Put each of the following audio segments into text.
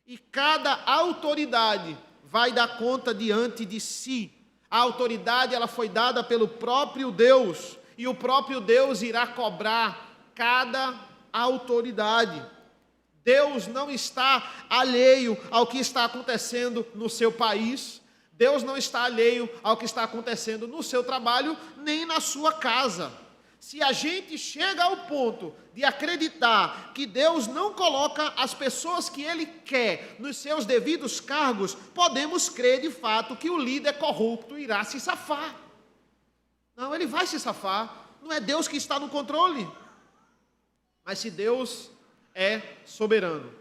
E cada autoridade vai dar conta diante de si. A autoridade ela foi dada pelo próprio Deus, e o próprio Deus irá cobrar cada autoridade. Deus não está alheio ao que está acontecendo no seu país. Deus não está alheio ao que está acontecendo no seu trabalho, nem na sua casa. Se a gente chega ao ponto de acreditar que Deus não coloca as pessoas que Ele quer nos seus devidos cargos, podemos crer de fato que o líder corrupto irá se safar. Não, ele vai se safar. Não é Deus que está no controle. Mas se Deus é soberano,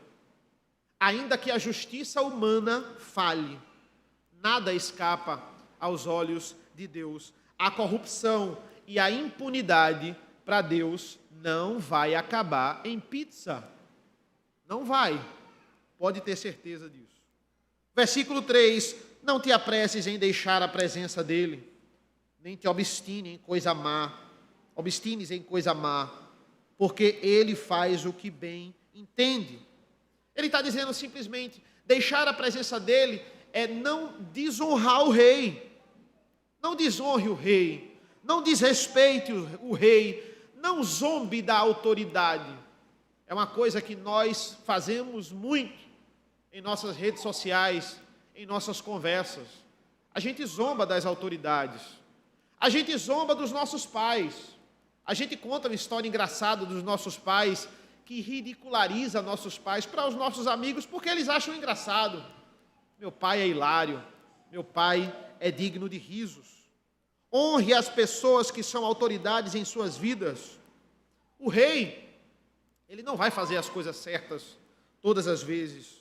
ainda que a justiça humana falhe, nada escapa aos olhos de Deus. A corrupção e a impunidade para Deus não vai acabar em pizza. Não vai. Pode ter certeza disso. Versículo 3. Não te apresses em deixar a presença dele, nem te obstines em coisa má, porque ele faz o que bem entende. Ele está dizendo simplesmente, deixar a presença dele é não desonrar o rei. Não desonre o rei, não desrespeite o rei, não zombe da autoridade. É uma coisa que nós fazemos muito em nossas redes sociais, em nossas conversas. A gente zomba das autoridades, a gente zomba dos nossos pais, a gente conta uma história engraçada dos nossos pais, que ridiculariza nossos pais para os nossos amigos, porque eles acham engraçado. Meu pai é hilário, meu pai é digno de risos. Honre as pessoas que são autoridades em suas vidas. O rei, ele não vai fazer as coisas certas todas as vezes,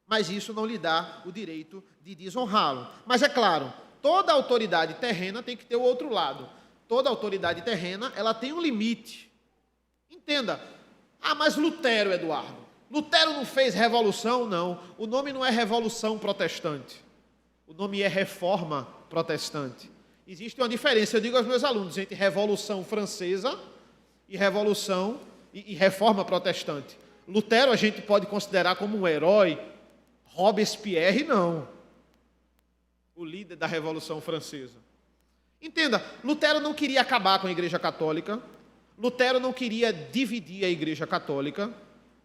mas isso não lhe dá o direito de desonrá-lo. Mas é claro, toda autoridade terrena tem que ter o outro lado. Toda autoridade terrena, ela tem um limite. Entenda. Mas Lutero, Eduardo, Lutero não fez revolução? Não. O nome não é Revolução Protestante. O nome é Reforma Protestante. Existe uma diferença, eu digo aos meus alunos, entre Revolução Francesa e Revolução e Reforma Protestante. Lutero a gente pode considerar como um herói, Robespierre não. O líder da Revolução Francesa. Entenda, Lutero não queria acabar com a Igreja Católica, Lutero não queria dividir a Igreja Católica,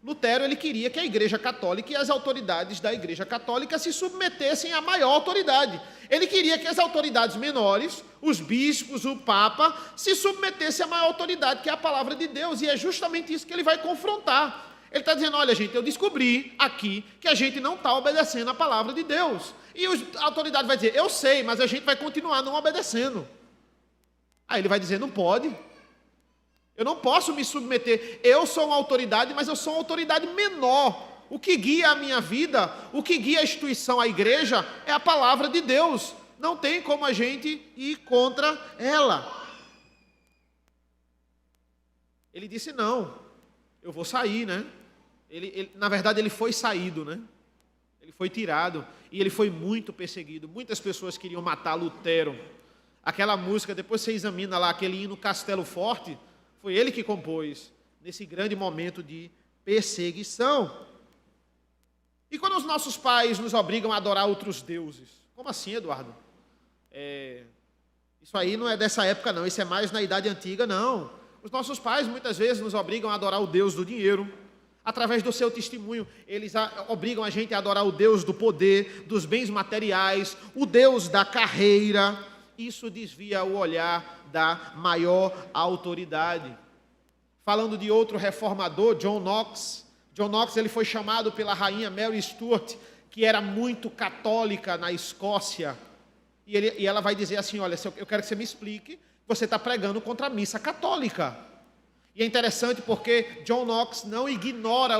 Lutero ele queria que a Igreja Católica e as autoridades da Igreja Católica se submetessem à maior autoridade. Ele queria que as autoridades menores, os bispos, o Papa, se submetessem à maior autoridade, que é a palavra de Deus, e é justamente isso que ele vai confrontar. Ele está dizendo, olha gente, eu descobri aqui que a gente não está obedecendo a palavra de Deus. E a autoridade vai dizer, eu sei, mas a gente vai continuar não obedecendo. Aí ele vai dizer, não pode. Eu não posso me submeter. Eu sou uma autoridade, mas eu sou uma autoridade menor. O que guia a minha vida, o que guia a instituição, a igreja, é a palavra de Deus. Não tem como a gente ir contra ela. Ele disse, não, eu vou sair, né? Na verdade, ele foi saído, né? Ele foi tirado e ele foi muito perseguido. Muitas pessoas queriam matar Lutero. Aquela música, depois você examina lá, aquele hino Castelo Forte, foi ele que compôs, nesse grande momento de perseguição. E quando os nossos pais nos obrigam a adorar outros deuses? Como assim, Eduardo? Isso aí não é dessa época, não. Isso é mais na Idade Antiga, não. Os nossos pais, muitas vezes, nos obrigam a adorar o Deus do dinheiro. Através do seu testemunho, eles obrigam a gente a adorar o Deus do poder, dos bens materiais, o Deus da carreira. Isso desvia o olhar da maior autoridade. Falando de outro reformador, John Knox. John Knox ele foi chamado pela rainha Mary Stuart, que era muito católica na Escócia. E ela vai dizer assim, olha, eu quero que você me explique, você está pregando contra a missa católica. E é interessante porque John Knox não ignora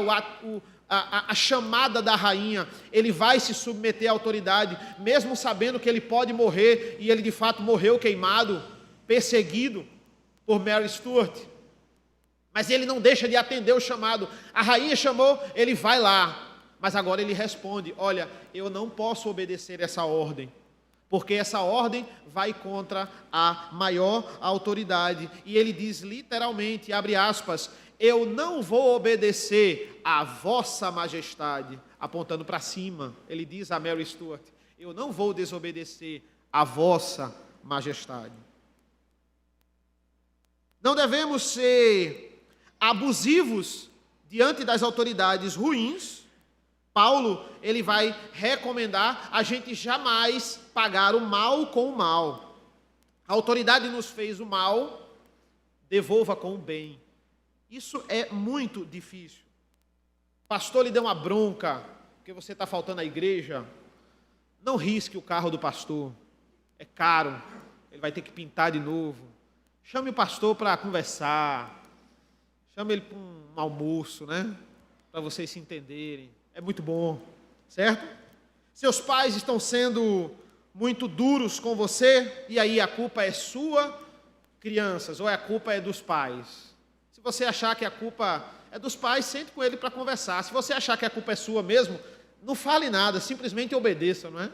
a chamada da rainha. Ele vai se submeter à autoridade, mesmo sabendo que ele pode morrer, e ele de fato morreu queimado, perseguido por Mary Stuart. Mas ele não deixa de atender o chamado. A rainha chamou, ele vai lá. Mas agora ele responde, olha, eu não posso obedecer essa ordem, porque essa ordem vai contra a maior autoridade. E ele diz literalmente, abre aspas, eu não vou obedecer à vossa majestade, apontando para cima. Ele diz a Mary Stuart: eu não vou desobedecer a vossa majestade. Não devemos ser abusivos diante das autoridades ruins. Paulo, ele vai recomendar a gente jamais pagar o mal com o mal. A autoridade nos fez o mal, devolva com o bem. Isso é muito difícil. O pastor lhe deu uma bronca, porque você está faltando à igreja. Não risque o carro do pastor. É caro, ele vai ter que pintar de novo. Chame o pastor para conversar. Chame ele para um almoço, né? Para vocês se entenderem. É muito bom, certo? Seus pais estão sendo muito duros com você, e aí a culpa é sua, crianças, ou a culpa é dos pais? Se você achar que a culpa é dos pais, sente com ele para conversar. Se você achar que a culpa é sua mesmo, não fale nada, simplesmente obedeça, não é?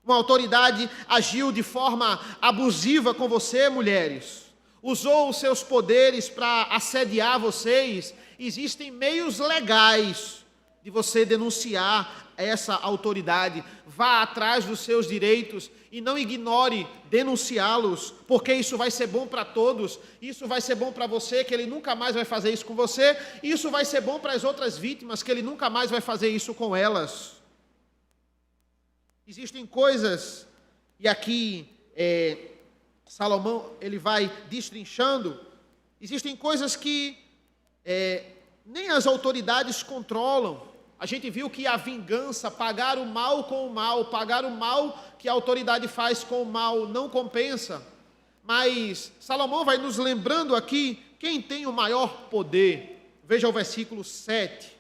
Uma autoridade agiu de forma abusiva com você, mulheres. Usou os seus poderes para assediar vocês. Existem meios legais de você denunciar essa autoridade. Vá atrás dos seus direitos e não ignore denunciá-los, porque isso vai ser bom para todos. Isso vai ser bom para você, que ele nunca mais vai fazer isso com você. Isso vai ser bom para as outras vítimas, que ele nunca mais vai fazer isso com elas. Existem coisas, e aqui Salomão ele vai destrinchando, existem coisas que nem as autoridades controlam. A gente viu que a vingança, pagar o mal com o mal, pagar o mal que a autoridade faz com o mal, não compensa. Mas Salomão vai nos lembrando aqui quem tem o maior poder. Veja o versículo 7.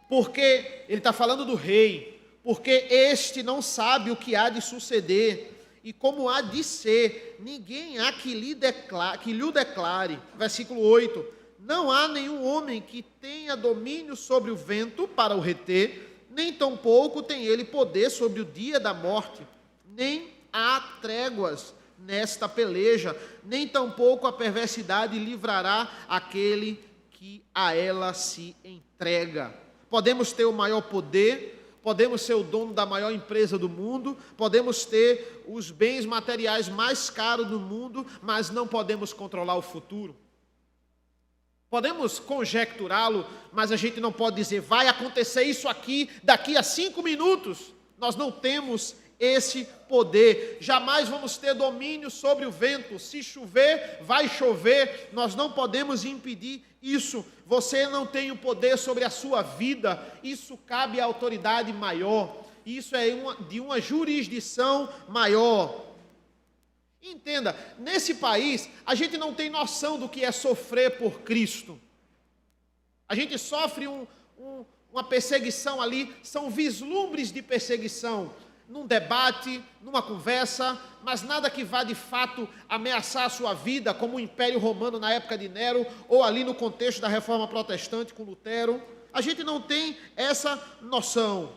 Porque ele está falando do rei. Porque este não sabe o que há de suceder e como há de ser, ninguém há que lhe declare. Versículo 8, não há nenhum homem que tenha domínio sobre o vento para o reter, nem tampouco tem ele poder sobre o dia da morte, nem há tréguas nesta peleja, nem tampouco a perversidade livrará aquele que a ela se entrega. Podemos ter o maior poder, podemos ser o dono da maior empresa do mundo, podemos ter os bens materiais mais caros do mundo, mas não podemos controlar o futuro. Podemos conjecturá-lo, mas a gente não pode dizer, vai acontecer isso aqui daqui a 5 minutos. Nós não temos esse poder. Jamais vamos ter domínio sobre o vento. Se chover, vai chover. Nós não podemos impedir isso. Você não tem o poder sobre a sua vida. Isso cabe à autoridade maior. Isso é de uma jurisdição maior. Entenda, nesse país, a gente não tem noção do que é sofrer por Cristo. A gente sofre uma perseguição ali, são vislumbres de perseguição, num debate, numa conversa, mas nada que vá de fato ameaçar a sua vida, como o Império Romano na época de Nero, ou ali no contexto da Reforma Protestante com Lutero. A gente não tem essa noção.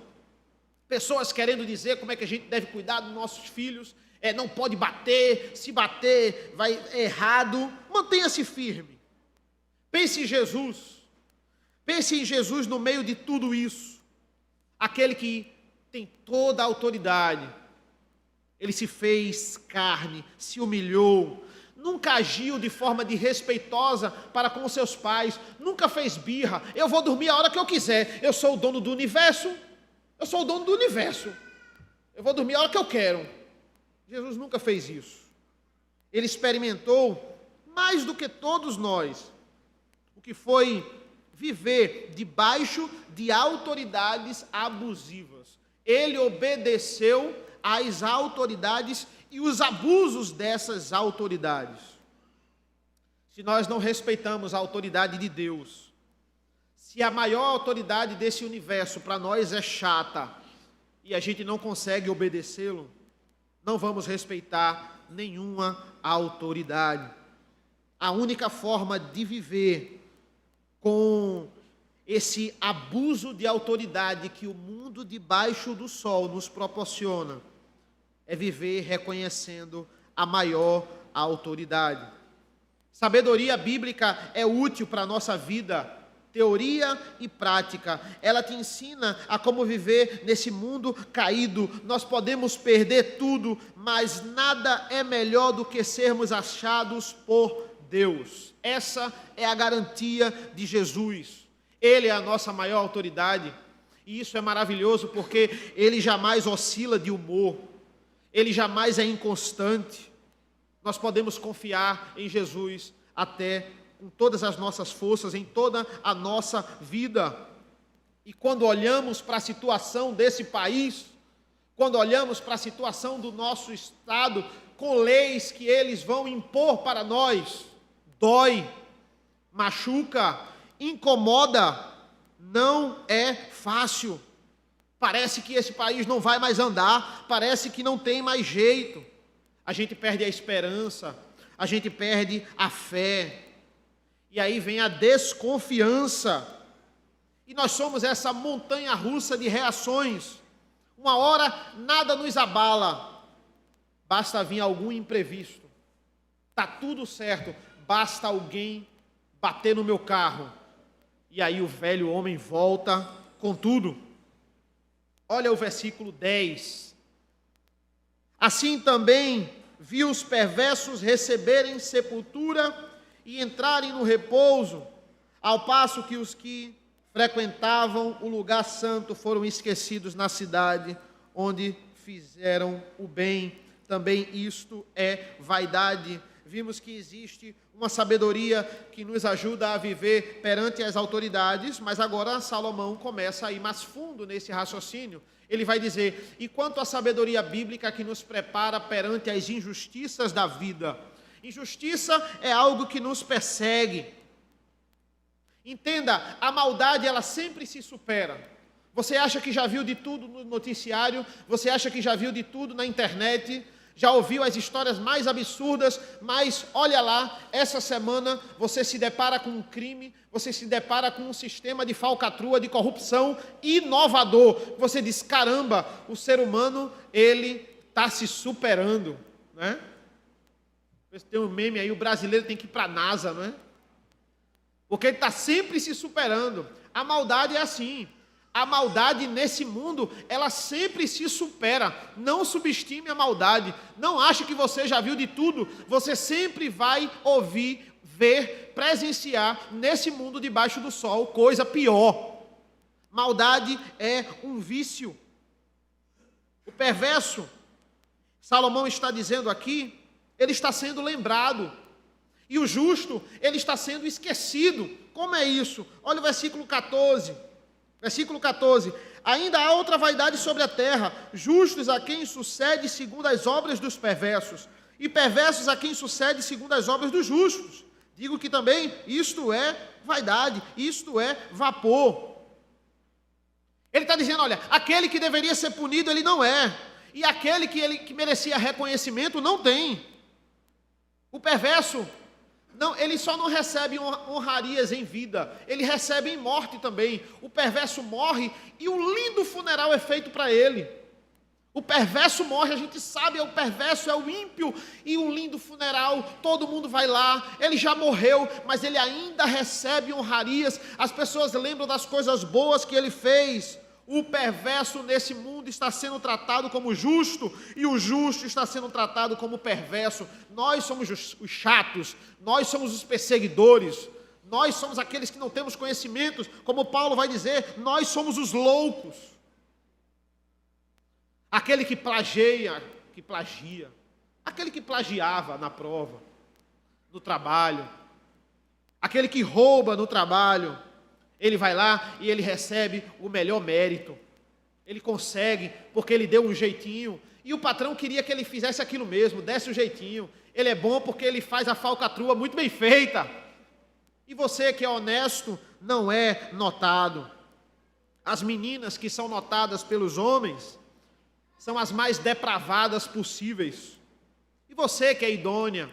Pessoas querendo dizer como é que a gente deve cuidar dos nossos filhos, não pode bater, se bater vai errado. Mantenha-se firme. Pense em Jesus. Pense em Jesus no meio de tudo isso. Aquele que tem toda a autoridade. Ele se fez carne, se humilhou, nunca agiu de forma desrespeitosa para com seus pais, nunca fez birra. Eu vou dormir a hora que eu quiser. Eu sou o dono do universo. Eu sou o dono do universo. Eu vou dormir a hora que eu quero. Jesus nunca fez isso. Ele experimentou, mais do que todos nós, o que foi viver debaixo de autoridades abusivas. Ele obedeceu às autoridades e os abusos dessas autoridades. Se nós não respeitamos a autoridade de Deus, se a maior autoridade desse universo para nós é chata e a gente não consegue obedecê-lo, não vamos respeitar nenhuma autoridade. A única forma de viver com esse abuso de autoridade que o mundo debaixo do sol nos proporciona é viver reconhecendo a maior autoridade. Sabedoria bíblica é útil para a nossa vida. teoria e prática. Ela te ensina a como viver nesse mundo caído. Nós podemos perder tudo, mas nada é melhor do que sermos achados por Deus. Essa é a garantia de Jesus. Ele é a nossa maior autoridade. E isso é maravilhoso porque ele jamais oscila de humor. Ele jamais é inconstante. Nós podemos confiar em Jesus até com todas as nossas forças, em toda a nossa vida. E quando olhamos para a situação desse país, quando olhamos para a situação do nosso estado, com leis que eles vão impor para nós, dói, machuca, incomoda, não é fácil. Parece que esse país não vai mais andar, parece que não tem mais jeito. A gente perde a esperança, a gente perde a fé. E aí vem a desconfiança. E nós somos essa montanha-russa de reações. Uma hora nada nos abala, basta vir algum imprevisto. Está tudo certo, basta alguém bater no meu carro. E aí o velho homem volta com tudo. Olha o versículo 10. Assim também vi os perversos receberem sepultura e entrarem no repouso, ao passo que os que frequentavam o lugar santo foram esquecidos na cidade onde fizeram o bem. Também isto é vaidade. Vimos que existe uma sabedoria que nos ajuda a viver perante as autoridades, mas agora Salomão começa a ir mais fundo nesse raciocínio. Ele vai dizer, e quanto à sabedoria bíblica que nos prepara perante as injustiças da vida? Injustiça é algo que nos persegue. Entenda, a maldade ela sempre se supera. Você acha que já viu de tudo no noticiário, você acha que já viu de tudo na internet, já ouviu as histórias mais absurdas, mas olha lá, essa semana você se depara com um crime, você se depara com um sistema de falcatrua, de corrupção inovador. Você diz, caramba, o ser humano, ele está se superando, né? Tem um meme aí, o brasileiro tem que ir para a NASA, não é? Porque ele está sempre se superando. A maldade é assim. A maldade nesse mundo, ela sempre se supera. Não subestime a maldade. Não ache que você já viu de tudo. Você sempre vai ouvir, ver, presenciar nesse mundo debaixo do sol coisa pior. Maldade é um vício. O perverso, Salomão está dizendo aqui, ele está sendo lembrado. E o justo, ele está sendo esquecido. Como é isso? Olha o versículo 14. Versículo 14. Ainda há outra vaidade sobre a terra, justos a quem sucede segundo as obras dos perversos, e perversos a quem sucede segundo as obras dos justos. Digo que também isto é vaidade, isto é vapor. Ele está dizendo, olha, aquele que deveria ser punido, ele não é. E aquele que merecia reconhecimento, não tem. O perverso, não, ele só não recebe honrarias em vida, ele recebe em morte também. O perverso morre e um lindo funeral é feito para ele. O perverso morre, a gente sabe, o perverso é o ímpio, e um lindo funeral, todo mundo vai lá, ele já morreu, mas ele ainda recebe honrarias, as pessoas lembram das coisas boas que ele fez. O perverso nesse mundo está sendo tratado como justo, e o justo está sendo tratado como perverso. Nós somos os chatos, nós somos os perseguidores, nós somos aqueles que não temos conhecimentos, como Paulo vai dizer, nós somos os loucos. Aquele que plagia, aquele que plagiava na prova, no trabalho, aquele que rouba no trabalho, ele vai lá e ele recebe o melhor mérito. Ele consegue, porque ele deu um jeitinho. E o patrão queria que ele fizesse aquilo mesmo, desse o jeitinho. Ele é bom porque ele faz a falcatrua muito bem feita. E você que é honesto, não é notado. As meninas que são notadas pelos homens são as mais depravadas possíveis. E você que é idônea,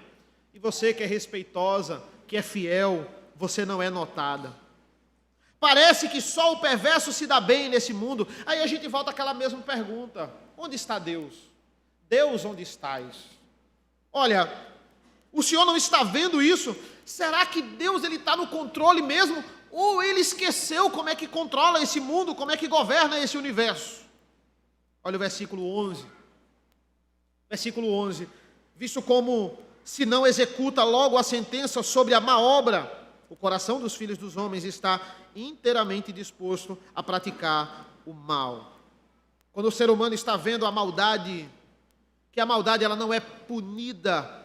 e você que é respeitosa, que é fiel, você não é notada. Parece que só o perverso se dá bem nesse mundo. Aí a gente volta àquela mesma pergunta. Onde está Deus? Deus, onde estás? Olha, o Senhor não está vendo isso? Será que Deus ele está no controle mesmo? ou ele esqueceu como é que controla esse mundo, como é que governa esse universo. Olha o versículo 11. Versículo 11. Visto como se não executa logo a sentença sobre a má obra, o coração dos filhos dos homens está inteiramente disposto a praticar o mal. Quando o ser humano está vendo a maldade, que a maldade ela não é punida,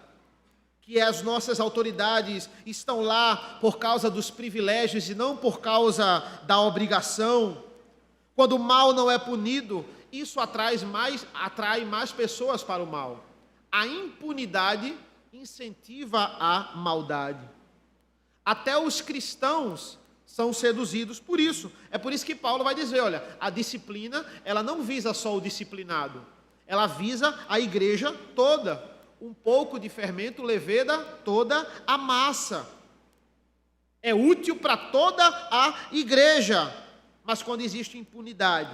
que as nossas autoridades estão lá por causa dos privilégios e não por causa da obrigação, quando o mal não é punido, isso atrai mais pessoas para o mal. A impunidade incentiva a maldade. Até os cristãos são seduzidos por isso. É por isso que Paulo vai dizer, olha, a disciplina, ela não visa só o disciplinado, ela visa a igreja toda. Um pouco de fermento leveda toda a massa. É útil para toda a igreja. Mas quando existe impunidade,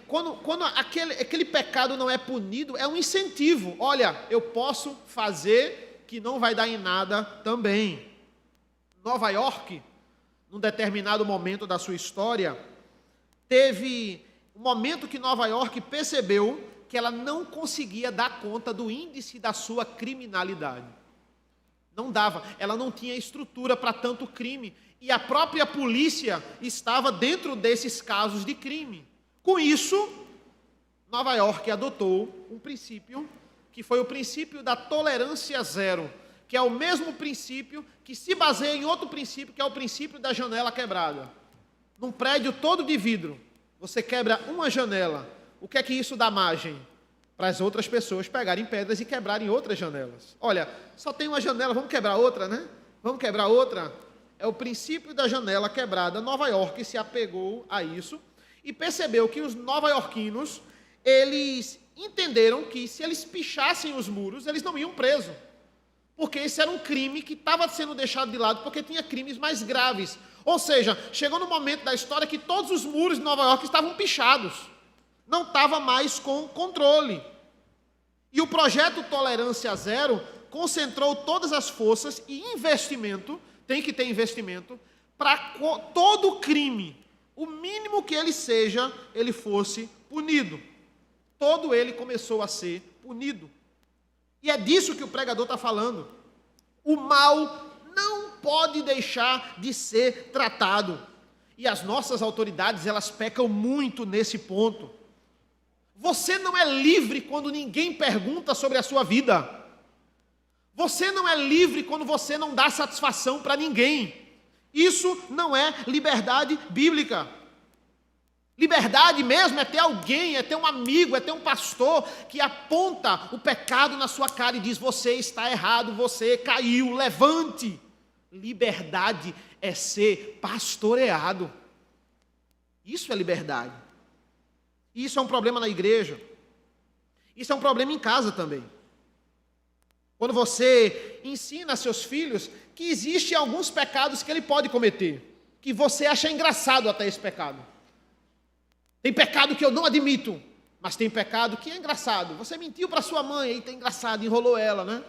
quando aquele pecado não é punido, é um incentivo. Olha, eu posso fazer que não vai dar em nada também. Nova York, num determinado momento da sua história, teve um momento que Nova York percebeu que ela não conseguia dar conta do índice da sua criminalidade. Não dava, ela não tinha estrutura para tanto crime. E a própria polícia estava dentro desses casos de crime. Com isso, Nova York adotou um princípio, que foi o princípio da tolerância zero, que é o mesmo princípio que se baseia em outro princípio, que é o princípio da janela quebrada. Num prédio todo de vidro, você quebra uma janela, o que é que isso dá margem? Para as outras pessoas pegarem pedras e quebrarem outras janelas. Olha, só tem uma janela, vamos quebrar outra, né? Vamos quebrar outra? É o princípio da janela quebrada. Nova York se apegou a isso e percebeu que os nova-iorquinos, eles entenderam que se eles pichassem os muros, eles não iam presos. Porque esse era um crime que estava sendo deixado de lado, porque tinha crimes mais graves. Ou seja, chegou no momento da história que todos os muros de Nova York estavam pichados. Não estava mais com controle. E o projeto Tolerância Zero concentrou todas as forças e investimento, tem que ter investimento, para todo crime, o mínimo que ele seja, ele fosse punido. Todo ele começou a ser punido. E é disso que o pregador está falando. O mal não pode deixar de ser tratado. E as nossas autoridades, elas pecam muito nesse ponto. Você não é livre quando ninguém pergunta sobre a sua vida. Você não é livre quando você não dá satisfação para ninguém. Isso não é liberdade bíblica. Liberdade mesmo é ter alguém, é ter um amigo, é ter um pastor que aponta o pecado na sua cara e diz, você está errado, você caiu, levante. Liberdade é ser pastoreado. Isso é liberdade. Isso é um problema na igreja. Isso é um problema em casa também. Quando você ensina a seus filhos que existem alguns pecados que ele pode cometer, que você acha engraçado até esse pecado. Tem pecado que eu não admito, mas tem pecado que é engraçado. Você mentiu para sua mãe, aí tá engraçado, enrolou ela, né?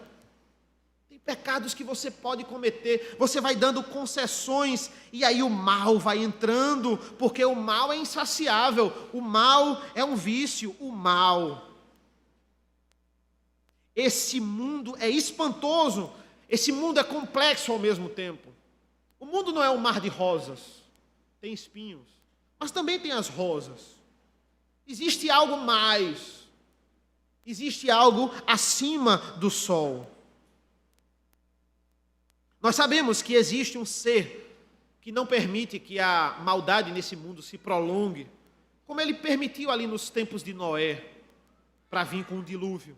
Tem pecados que você pode cometer, você vai dando concessões e aí o mal vai entrando, porque o mal é insaciável, o mal é um vício, o mal. Esse mundo é espantoso, esse mundo é complexo ao mesmo tempo. O mundo não é um mar de rosas, tem espinhos, mas também tem as rosas. Existe algo mais, existe algo acima do sol. Nós sabemos que existe um ser que não permite que a maldade nesse mundo se prolongue, como ele permitiu ali nos tempos de Noé, para vir com o dilúvio.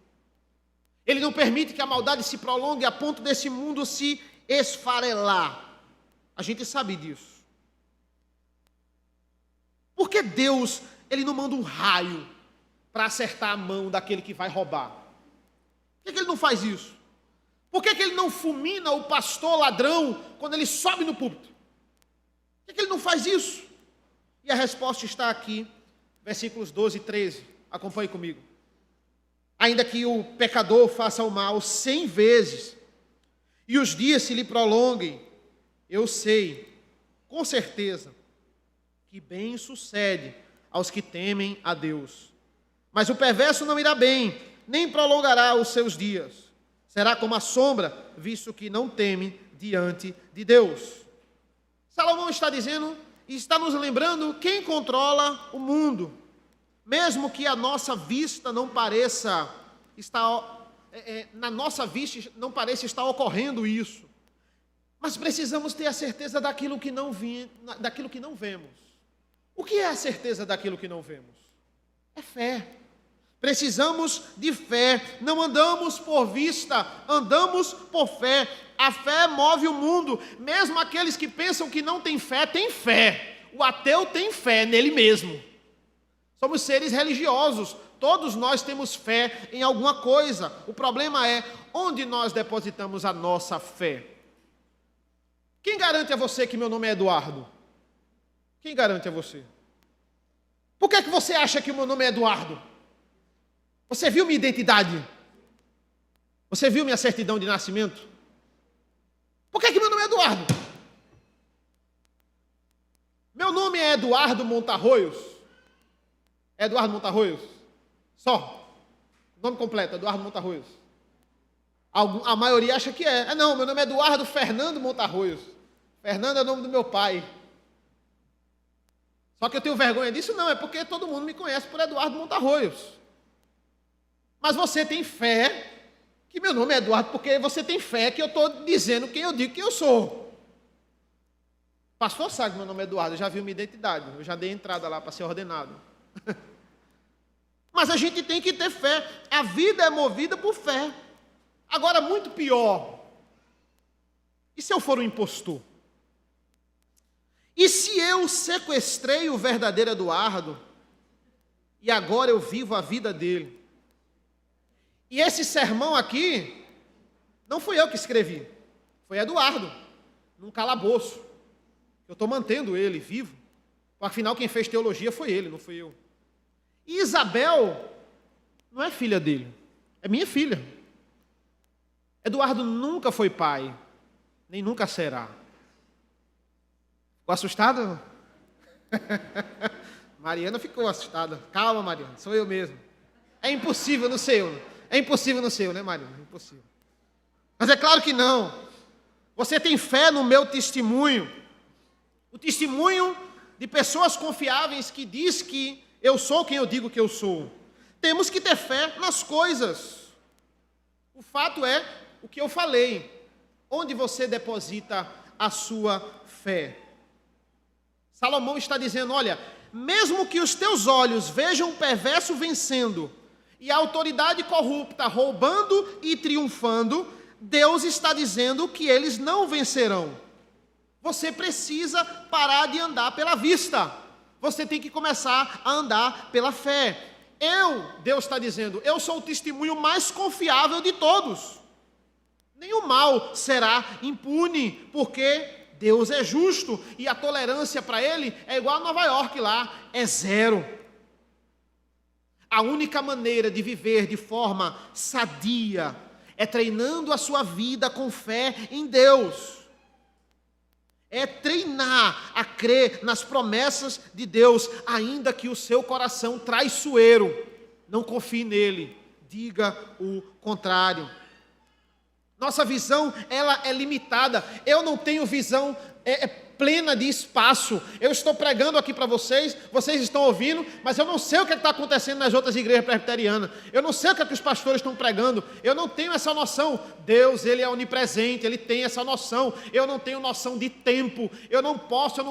Ele não permite que a maldade se prolongue a ponto desse mundo se esfarelar. A gente sabe disso. Por que Deus, ele não manda um raio para acertar a mão daquele que vai roubar? Por que ele não faz isso? Por que ele não fulmina o pastor ladrão quando ele sobe no púlpito? Por que ele não faz isso? E a resposta está aqui, versículos 12 e 13. Acompanhe comigo. Ainda que o pecador faça o mal 100 vezes, e os dias se lhe prolonguem, eu sei com certeza, que bem sucede aos que temem a Deus. Mas o perverso não irá bem, nem prolongará os seus dias. Será como a sombra, visto que não teme diante de Deus. Salomão está dizendo e está nos lembrando quem controla o mundo. Mesmo que a nossa vista não pareça estar, na nossa vista não pareça estar ocorrendo isso. Mas precisamos ter a certeza daquilo que não vemos. O que é a certeza daquilo que não vemos? É fé. Precisamos de fé. Não andamos por vista, andamos por fé. A fé move o mundo. Mesmo aqueles que pensam que não têm fé, têm fé. O ateu tem fé nele mesmo. Somos seres religiosos. Todos nós temos fé em alguma coisa. O problema é onde nós depositamos a nossa fé. Quem garante a você que meu nome é Eduardo? Quem garante a você? Por que você acha que o meu nome é Eduardo? Você viu minha identidade? Você viu minha certidão de nascimento? Por que meu nome é Eduardo? Meu nome é Eduardo Montarroios. É Eduardo Montarroios? Só. Nome completo, Eduardo Montarroios. A maioria acha que é. Não, meu nome é Eduardo Fernando Montarroios. Fernando é o nome do meu pai. Só que eu tenho vergonha disso? Não, é porque todo mundo me conhece por Eduardo Montarroios. Mas você tem fé que meu nome é Eduardo, porque você tem fé que eu estou dizendo quem eu digo que eu sou. Pastor sabe que meu nome é Eduardo, eu já vi minha identidade, eu já dei entrada lá para ser ordenado. Mas a gente tem que ter fé, a vida é movida por fé. Agora, muito pior, e se eu for um impostor? E se eu sequestrei o verdadeiro Eduardo, e agora eu vivo a vida dele? E esse sermão aqui, não fui eu que escrevi, foi Eduardo, num calabouço. Eu estou mantendo ele vivo, afinal quem fez teologia foi ele, não fui eu. E Isabel não é filha dele, é minha filha. Eduardo nunca foi pai, nem nunca será. Ficou assustado? Mariana ficou assustada. Calma, Mariana, sou eu mesmo. É impossível no seu. É impossível no seu, né, Mariana? É impossível. Mas é claro que não. Você tem fé no meu testemunho. O testemunho de pessoas confiáveis que diz que eu sou quem eu digo que eu sou. Temos que ter fé nas coisas. O fato é o que eu falei. Onde você deposita a sua fé? Salomão está dizendo, olha, mesmo que os teus olhos vejam o perverso vencendo e a autoridade corrupta roubando e triunfando, Deus está dizendo que eles não vencerão. Você precisa parar de andar pela vista. Você tem que começar a andar pela fé. Deus está dizendo, eu sou o testemunho mais confiável de todos. Nenhum mal será impune, porque Deus é justo e a tolerância para Ele é igual a Nova York lá, é zero. A única maneira de viver de forma sadia é treinando a sua vida com fé em Deus. É treinar a crer nas promessas de Deus, ainda que o seu coração traiçoeiro não confie nele, diga o contrário. Nossa visão, ela é limitada. Eu não tenho visão plena de espaço. Eu estou pregando aqui para vocês, vocês estão ouvindo, mas eu não sei o que está acontecendo nas outras igrejas presbiterianas. Eu não sei o que os pastores estão pregando. Eu não tenho essa noção. Deus, Ele é onipresente, Ele tem essa noção. Eu não tenho noção de tempo. Eu não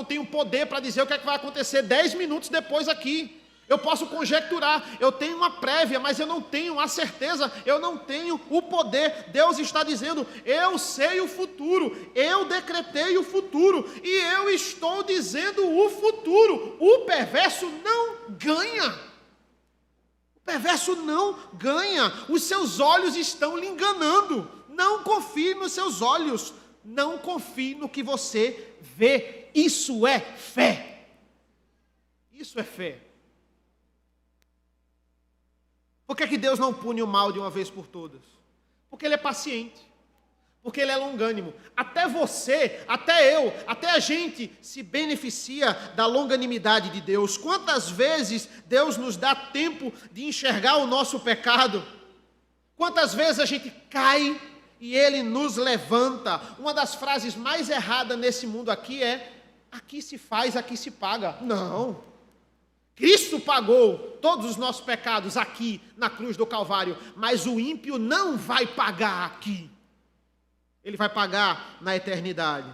tenho poder para dizer o que vai acontecer 10 minutos depois aqui. Eu posso conjecturar, eu tenho uma prévia, mas eu não tenho a certeza, eu não tenho o poder. Deus está dizendo, eu sei o futuro, eu decretei o futuro, e eu estou dizendo o futuro. O perverso não ganha. O perverso não ganha. Os seus olhos estão lhe enganando. Não confie nos seus olhos, não confie no que você vê. Isso é fé. Isso é fé. Por que Deus não pune o mal de uma vez por todas? Porque Ele é paciente. porque ele é longânimo. Até você, até eu, até a gente se beneficia da longanimidade de Deus. Quantas vezes Deus nos dá tempo de enxergar o nosso pecado? Quantas vezes a gente cai e Ele nos levanta? Uma das frases mais erradas nesse mundo aqui é: aqui se faz, aqui se paga. Não. Cristo pagou todos os nossos pecados aqui na cruz do Calvário, mas o ímpio não vai pagar aqui. Ele vai pagar na eternidade.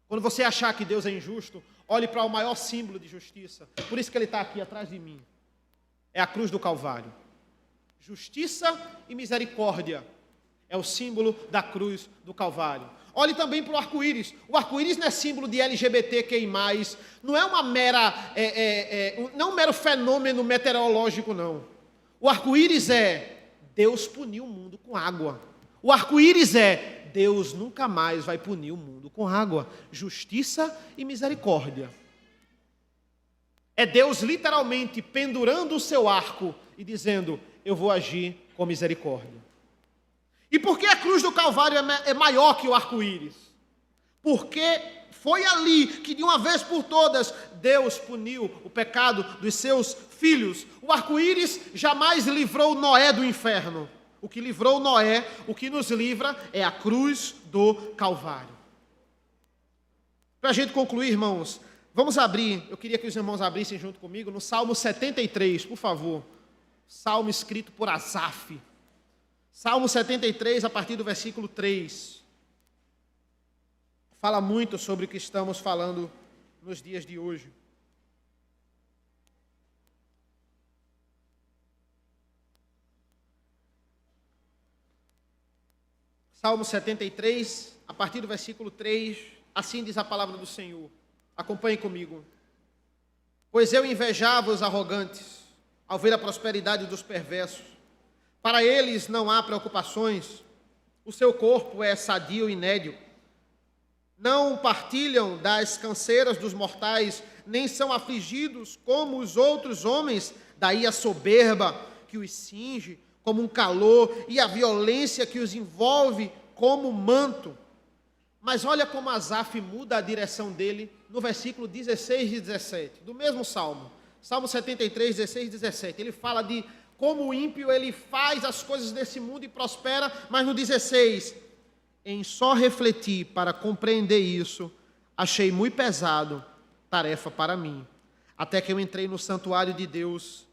Quando você achar que Deus é injusto, olhe para o maior símbolo de justiça. Por isso que ele está aqui atrás de mim. É a cruz do Calvário. Justiça e misericórdia é o símbolo da cruz do Calvário. Olhe também para o arco-íris. O arco-íris não é símbolo de LGBTQI+, não é uma mera, não um mero fenômeno meteorológico, não. O arco-íris é: Deus puniu o mundo com água. O arco-íris é: Deus nunca mais vai punir o mundo com água. Justiça e misericórdia. É Deus literalmente pendurando o seu arco e dizendo: eu vou agir com misericórdia. E por que a cruz do Calvário é maior que o arco-íris? Porque foi ali que, de uma vez por todas, Deus puniu o pecado dos seus filhos. O arco-íris jamais livrou Noé do inferno. O que livrou Noé, o que nos livra, é a cruz do Calvário. Para a gente concluir, irmãos, vamos abrir, eu queria que os irmãos abrissem junto comigo, no Salmo 73, por favor. Salmo escrito por Asaf. Salmo 73, a partir do versículo 3. Fala muito sobre o que estamos falando nos dias de hoje. Salmo 73, a partir do versículo 3, assim diz a palavra do Senhor. Acompanhe comigo. Pois eu invejava os arrogantes, ao ver a prosperidade dos perversos. Para eles não há preocupações, o seu corpo é sadio e nédio. Não partilham das canseiras dos mortais, nem são afligidos como os outros homens. Daí a soberba que os cinge como um calor e a violência que os envolve como um manto. Mas olha como Asaf muda a direção dele no versículo 16 e 17, do mesmo Salmo. Salmo 73, 16 e 17. Ele fala de como o ímpio ele faz as coisas desse mundo e prospera, mas no 16, em só refletir para compreender isso, achei muito pesado tarefa para mim. Até que eu entrei no santuário de Deus,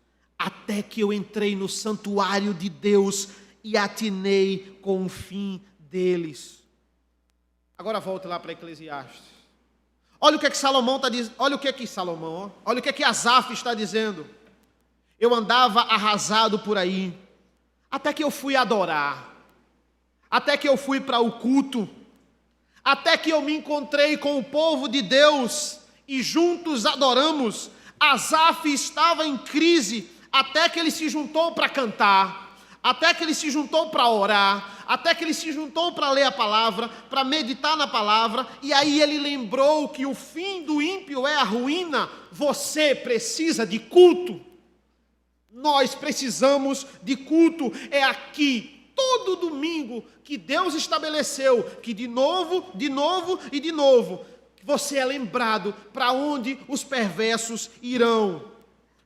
e atinei com o fim deles. Agora volte lá para Eclesiastes. Olha o que é que Salomão está dizendo. Olha o que é que Asaf está dizendo. Eu andava arrasado por aí, até que eu fui adorar, até que eu fui para o culto, até que eu me encontrei com o povo de Deus e juntos adoramos. Asaf estava em crise, até que ele se juntou para cantar, até que ele se juntou para orar, até que ele se juntou para ler a palavra, para meditar na palavra, e aí ele lembrou que o fim do ímpio é a ruína. Você precisa de culto. Nós precisamos de culto. É aqui, todo domingo, que Deus estabeleceu que de novo, você é lembrado para onde os perversos irão.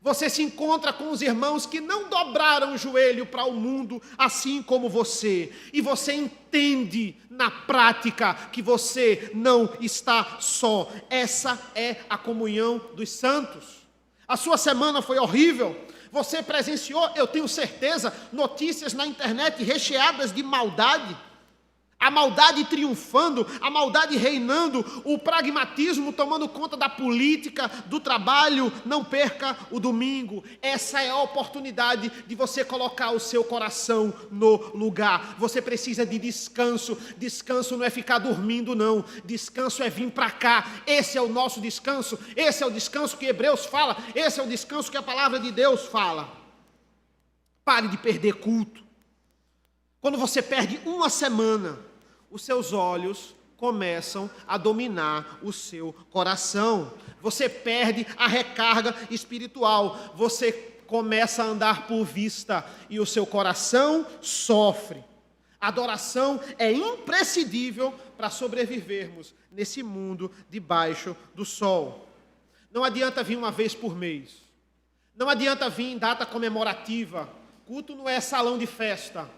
Você se encontra com os irmãos que não dobraram o joelho para o mundo, assim como você. E você entende na prática que você não está só. Essa é a comunhão dos santos. A sua semana foi horrível. Você presenciou, eu tenho certeza, notícias na internet recheadas de maldade. A maldade triunfando, a maldade reinando, o pragmatismo tomando conta da política, do trabalho. Não perca o domingo. Essa é a oportunidade de você colocar o seu coração no lugar. Você precisa de descanso. Descanso não é ficar dormindo, não. Descanso é vir para cá. Esse é o nosso descanso. Esse é o descanso que Hebreus fala. Esse é o descanso que a palavra de Deus fala. Pare de perder culto. Quando você perde uma semana, os seus olhos começam a dominar o seu coração. Você perde a recarga espiritual. Você começa a andar por vista e o seu coração sofre. A adoração é imprescindível para sobrevivermos nesse mundo debaixo do sol. Não adianta vir uma vez por mês. Não adianta vir em data comemorativa. Culto não é salão de festa,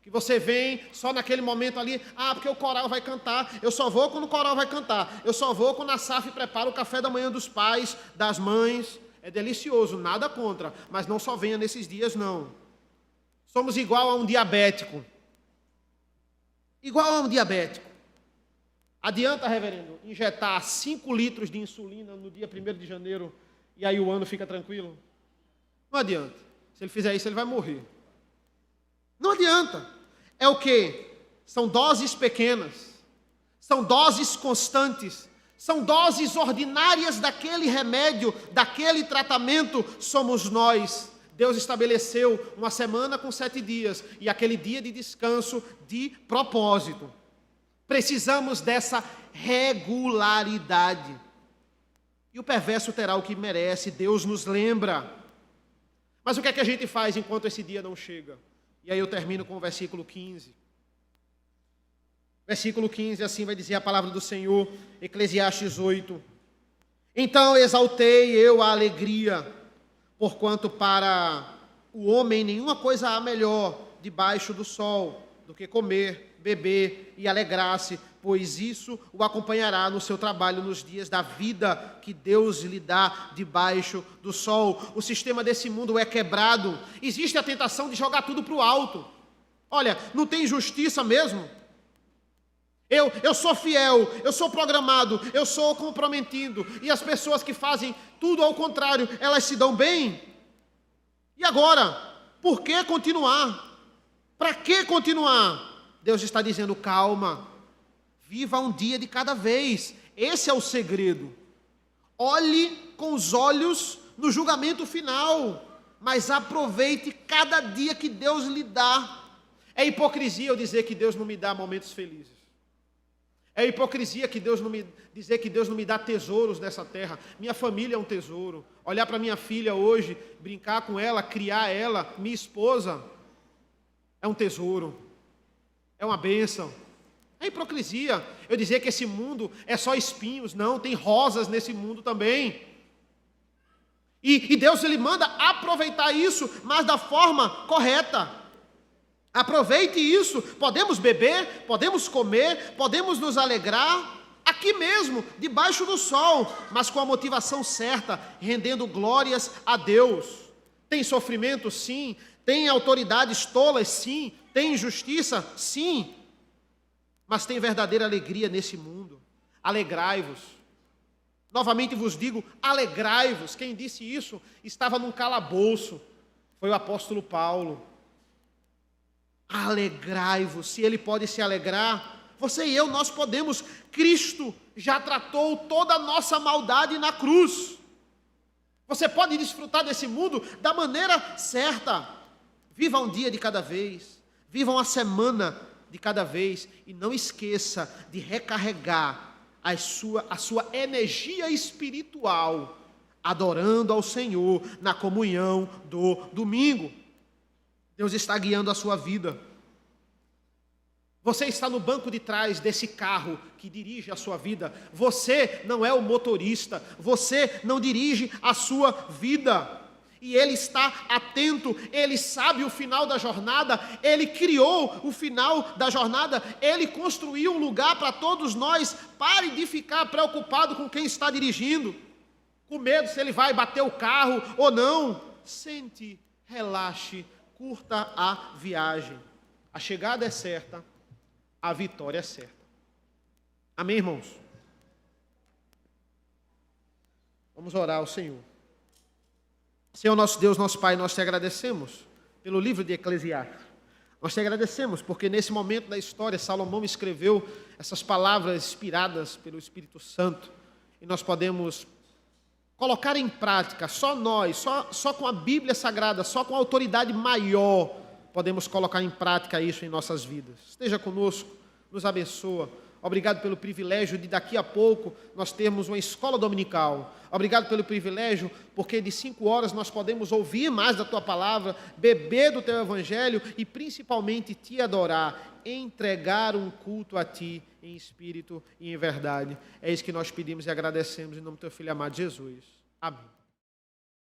que você vem só naquele momento ali, porque o coral vai cantar, eu só vou quando o coral vai cantar, eu só vou quando a SAF prepara o café da manhã dos pais, das mães. É delicioso, nada contra, mas não só venha nesses dias, não. Somos igual a um diabético. Igual a um diabético. Adianta, reverendo, injetar 5 litros de insulina no dia 1º de janeiro e aí o ano fica tranquilo? Não adianta. Se ele fizer isso, ele vai morrer. Não adianta. É o quê? São doses pequenas. São doses constantes. São doses ordinárias daquele remédio, daquele tratamento. Somos nós. Deus estabeleceu uma semana com 7 dias e aquele dia de descanso de propósito. Precisamos dessa regularidade. E o perverso terá o que merece, Deus nos lembra. Mas o que é que a gente faz enquanto esse dia não chega? E aí eu termino com o versículo 15. Versículo 15, assim vai dizer a palavra do Senhor, Eclesiastes 8. Então exaltei eu a alegria, porquanto para o homem nenhuma coisa há melhor debaixo do sol do que comer, beber e alegrar-se, pois isso o acompanhará no seu trabalho nos dias da vida que Deus lhe dá debaixo do sol. O sistema desse mundo é quebrado, existe a tentação de jogar tudo para o alto. Olha, não tem justiça mesmo? Eu sou fiel, eu sou programado, eu sou comprometido, e as pessoas que fazem tudo ao contrário, elas se dão bem? E agora? Por que continuar? Para que continuar? Deus está dizendo, calma, viva um dia de cada vez, esse é o segredo. Olhe com os olhos no julgamento final, mas aproveite cada dia que Deus lhe dá. É hipocrisia eu dizer que Deus não me dá momentos felizes. É hipocrisia dizer que Deus não me dá tesouros nessa terra. Minha família é um tesouro. Olhar para minha filha hoje, brincar com ela, criar ela, minha esposa, é um tesouro. É uma bênção. É hipocrisia eu dizer que esse mundo é só espinhos. Não, tem rosas nesse mundo também. E Deus, Ele manda aproveitar isso, mas da forma correta. Aproveite isso, podemos beber, podemos comer, podemos nos alegrar, aqui mesmo, debaixo do sol, mas com a motivação certa, rendendo glórias a Deus. Tem sofrimento? Sim. Tem autoridades tolas? Sim. Tem injustiça? Sim. Mas tem verdadeira alegria nesse mundo. Alegrai-vos. Novamente vos digo, alegrai-vos. Quem disse isso estava num calabouço. Foi o apóstolo Paulo. Alegrai-vos, se ele pode se alegrar, você e eu, nós podemos. Cristo já tratou toda a nossa maldade na cruz. Você pode desfrutar desse mundo da maneira certa. Viva um dia de cada vez, viva uma semana de cada vez, e não esqueça de recarregar a sua energia espiritual, adorando ao Senhor na comunhão do domingo. Deus está guiando a sua vida. Você está no banco de trás desse carro que dirige a sua vida. Você não é o motorista. Você não dirige a sua vida. E Ele está atento. Ele sabe o final da jornada. Ele criou o final da jornada. Ele construiu um lugar para todos nós. Pare de ficar preocupado com quem está dirigindo, com medo se ele vai bater o carro ou não. Sente, relaxe. Curta a viagem. A chegada é certa, a vitória é certa. Amém, irmãos? Vamos orar ao Senhor. Senhor nosso Deus, nosso Pai, nós te agradecemos pelo livro de Eclesiastes. Nós te agradecemos porque nesse momento da história Salomão escreveu essas palavras inspiradas pelo Espírito Santo e nós podemos colocar em prática, só nós, só com a Bíblia Sagrada, só com a autoridade maior, podemos colocar em prática isso em nossas vidas. Esteja conosco, nos abençoa. Obrigado pelo privilégio de daqui a pouco nós termos uma escola dominical. Obrigado pelo privilégio, porque de 5 horas nós podemos ouvir mais da Tua palavra, beber do Teu Evangelho e principalmente Te adorar, entregar um culto a Ti em espírito e em verdade. É isso que nós pedimos e agradecemos em nome do Teu Filho amado Jesus. Amém.